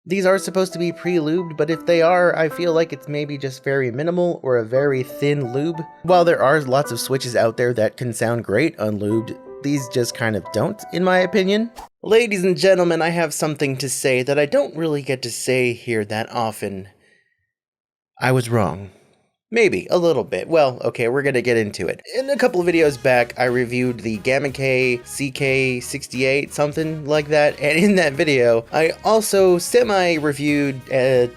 These are supposed to be pre-lubed, but if they are, I feel like it's maybe just very minimal or a very thin lube. While there are lots of switches out there that can sound great unlubed, these just kind of don't, in my opinion. Ladies and gentlemen, I have something to say that I don't really get to say here that often. I was wrong. Maybe, a little bit. Well, okay, we're gonna get into it. In a couple of videos back, I reviewed the GamaKay CK68, something like that, and in that video, I also semi-reviewed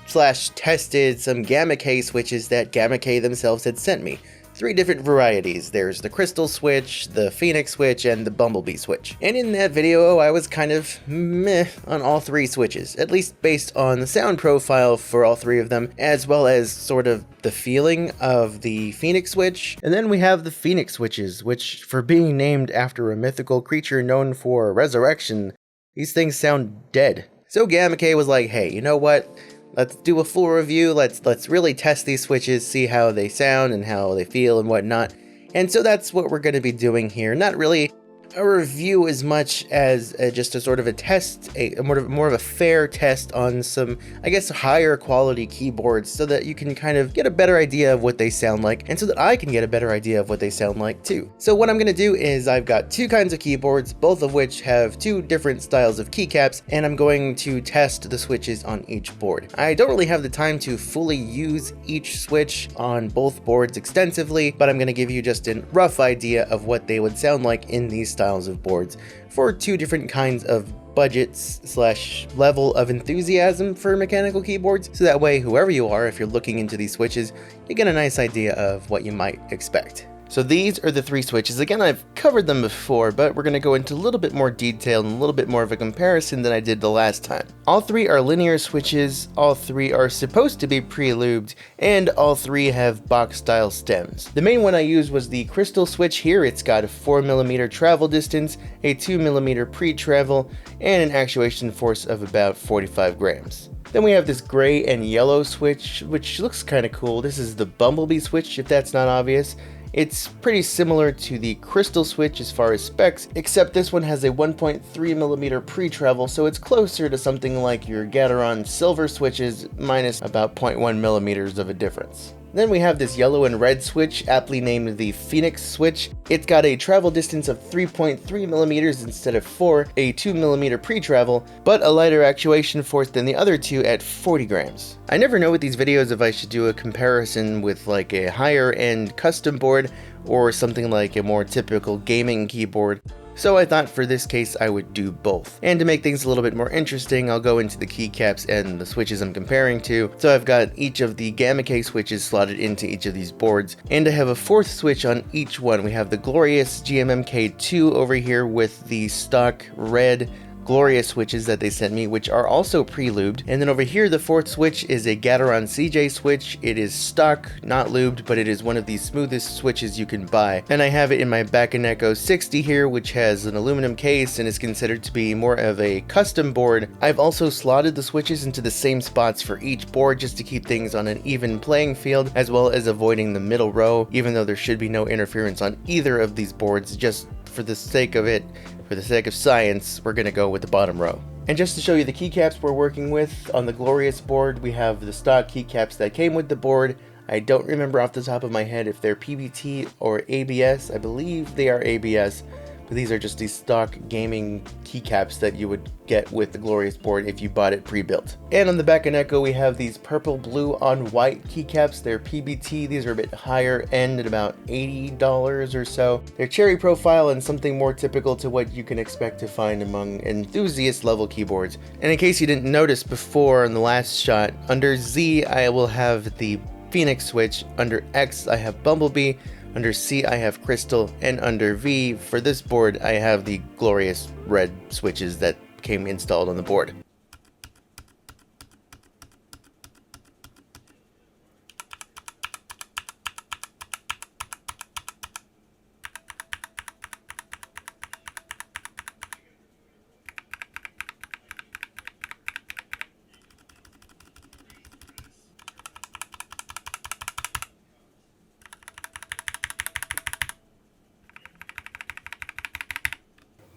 slash tested some GamaKay switches that GamaKay themselves had sent me. 3 different varieties. There's the Crystal switch, the Phoenix switch, and the Bumblebee switch. And in that video, I was kind of meh on all 3 switches, at least based on the sound profile for all 3 of them, as well as sort of the feeling of the Phoenix switch. And then we have the Phoenix switches, which, for being named after a mythical creature known for resurrection, these things sound dead. So GamaKay was like, hey, you know what? Let's do a full review, let's really test these switches, see how they sound and how they feel and whatnot. And so that's what we're going to be doing here. Not really a review as much as just a sort of a test, more of a fair test on some, I guess, higher quality keyboards so that you can kind of get a better idea of what they sound like, and so that I can get a better idea of what they sound like too. So what I'm going to do is I've got 2 kinds of keyboards, both of which have 2 different styles of keycaps, and I'm going to test the switches on each board. I don't really have the time to fully use each switch on both boards extensively, but I'm going to give you just a rough idea of what they would sound like in these styles of boards for 2 different kinds of budgets slash level of enthusiasm for mechanical keyboards, so that way whoever you are, if you're looking into these switches, you get a nice idea of what you might expect. So these are the 3 switches. Again, I've covered them before, but we're going to go into a little bit more detail and a little bit more of a comparison than I did the last time. All 3 are linear switches, all 3 are supposed to be pre-lubed, and all 3 have box-style stems. The main one I used was the Crystal switch here. It's got a 4mm travel distance, a 2mm pre-travel, and an actuation force of about 45 grams. Then we have this gray and yellow switch, which looks kind of cool. This is the Bumblebee switch, if that's not obvious. It's pretty similar to the Crystal switch as far as specs, except this one has a 1.3mm pre-travel, so it's closer to something like your Gateron silver switches, minus about 0.1mm of a difference. Then we have this yellow and red switch, aptly named the Phoenix switch. It's got a travel distance of 3.3mm instead of 4, a 2mm pre-travel, but a lighter actuation force than the other 2 at 40 grams. I never know with these videos if I should do a comparison with like a higher end custom board or something like a more typical gaming keyboard. So I thought for this case I would do both. And to make things a little bit more interesting, I'll go into the keycaps and the switches I'm comparing to. So I've got each of the GamaKay switches slotted into each of these boards, and I have a 4th switch on each one. We have the glorious GMMK2 over here with the stock red Glorious switches that they sent me, which are also pre-lubed. And then over here, the 4th switch is a Gateron CJ switch. It is stock, not lubed, but it is one of the smoothest switches you can buy. And I have it in my Gamakay 60 here, which has an aluminum case and is considered to be more of a custom board. I've also slotted the switches into the same spots for each board just to keep things on an even playing field, as well as avoiding the middle row, even though there should be no interference on either of these boards. Just for the sake of it, for the sake of science, we're going to go with the bottom row. And just to show you the keycaps we're working with, on the Glorious board we have the stock keycaps that came with the board. I don't remember off the top of my head if they're PBT or ABS. I believe they are ABS, but these are just these stock gaming keycaps that you would get with the Glorious board if you bought it pre-built. And on the Gamakay we have these purple, blue on white keycaps. They're PBT. These are a bit higher end at about $80 or so. They're cherry profile and something more typical to what you can expect to find among enthusiast level keyboards. And in case you didn't notice before in the last shot, under Z I will have the Phoenix switch, under X I have Bumblebee, under C I have Crystal, and under V for this board I have the glorious red switches that came installed on the board.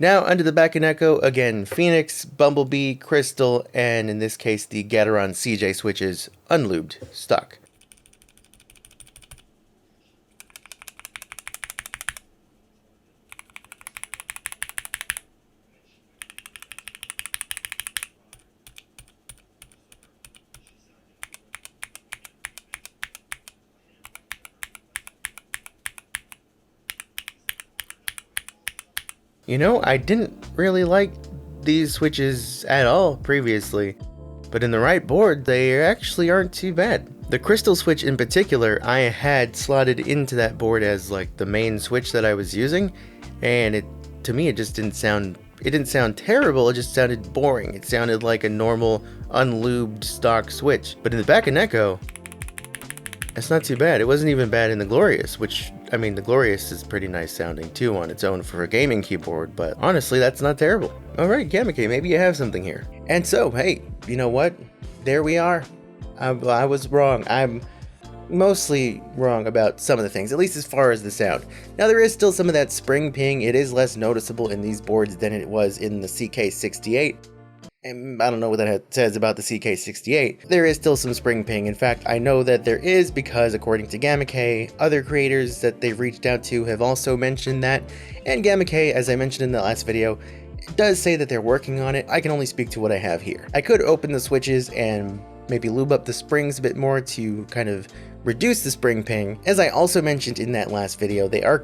Now under the back and echo, again, Phoenix, Bumblebee, Crystal, and in this case the Gateron CJ switches, unlubed, stock. You know, I didn't really like these switches at all previously, but in the right board, they actually aren't too bad. The Crystal switch in particular, I had slotted into that board as like the main switch that I was using, and to me, it didn't sound terrible, it just sounded boring. It sounded like a normal, unlubed stock switch. But in the back and echo, it's not too bad. It wasn't even bad in the Glorious, which, I mean, the Glorious is pretty nice sounding too on its own for a gaming keyboard, but honestly, that's not terrible. Alright, GamaKay, maybe you have something here. And so, hey, you know what? There we are. I was wrong. I'm mostly wrong about some of the things, at least as far as the sound. Now, there is still some of that spring ping. It is less noticeable in these boards than it was in the CK68. And I don't know what that says about the CK68. There is still some spring ping. In fact, I know that there is because according to GamaKay, other creators that they've reached out to have also mentioned that. And GamaKay, as I mentioned in the last video, does say that they're working on it. I can only speak to what I have here. I could open the switches and maybe lube up the springs a bit more to kind of reduce the spring ping. As I also mentioned in that last video, they are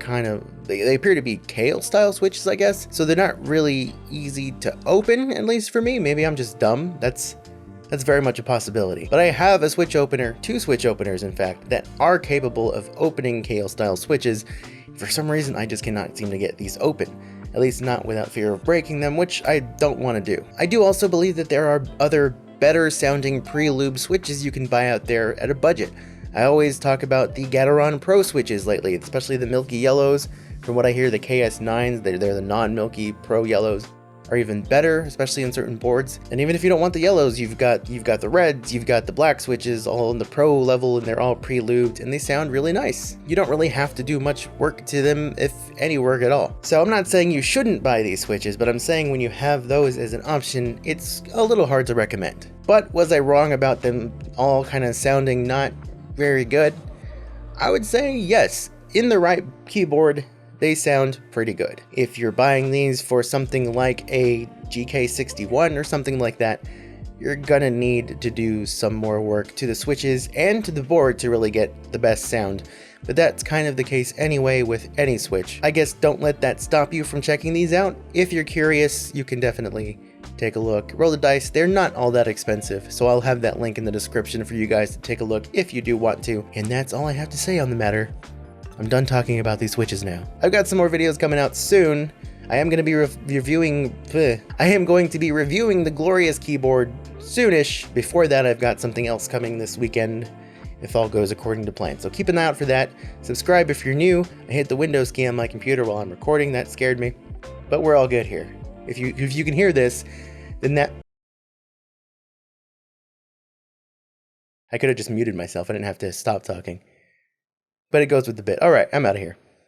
they appear to be Kale style switches, I guess, so they're not really easy to open, at least for me. Maybe I'm just dumb. That's very much a possibility. But I have a switch opener, 2 switch openers in fact, that are capable of opening Kale style switches. For some reason, I just cannot seem to get these open. At least not without fear of breaking them, which I don't want to do. I do also believe that there are other better sounding pre-lube switches you can buy out there at a budget. I always talk about the Gateron Pro switches lately, especially the milky yellows. From what I hear, the KS9s, they're the non-milky Pro yellows, are even better, especially in certain boards. And even if you don't want the yellows, you've got the reds, you've got the black switches, all in the Pro level, and they're all pre-lubed, and they sound really nice. You don't really have to do much work to them, if any work at all. So I'm not saying you shouldn't buy these switches, but I'm saying when you have those as an option, it's a little hard to recommend. But was I wrong about them all kind of sounding not very good? I would say yes. In the right keyboard, they sound pretty good. If you're buying these for something like a GK61 or something like that, you're gonna need to do some more work to the switches and to the board to really get the best sound. But that's kind of the case anyway with any switch. I guess don't let that stop you from checking these out. If you're curious, you can definitely take a look. Roll the dice, they're not all that expensive, so I'll have that link in the description for you guys to take a look if you do want to. And that's all I have to say on the matter. I'm done talking about these switches now. I've got some more videos coming out soon. I am going to be reviewing the Glorious keyboard soonish. Before that, I've got something else coming this weekend if all goes according to plan. So keep an eye out for that. Subscribe if you're new. I hit the Windows key on my computer while I'm recording. That scared me. But we're all good here. If you can hear this, then that... I could have just muted myself. I didn't have to stop talking. But it goes with the bit. Alright, I'm out of here.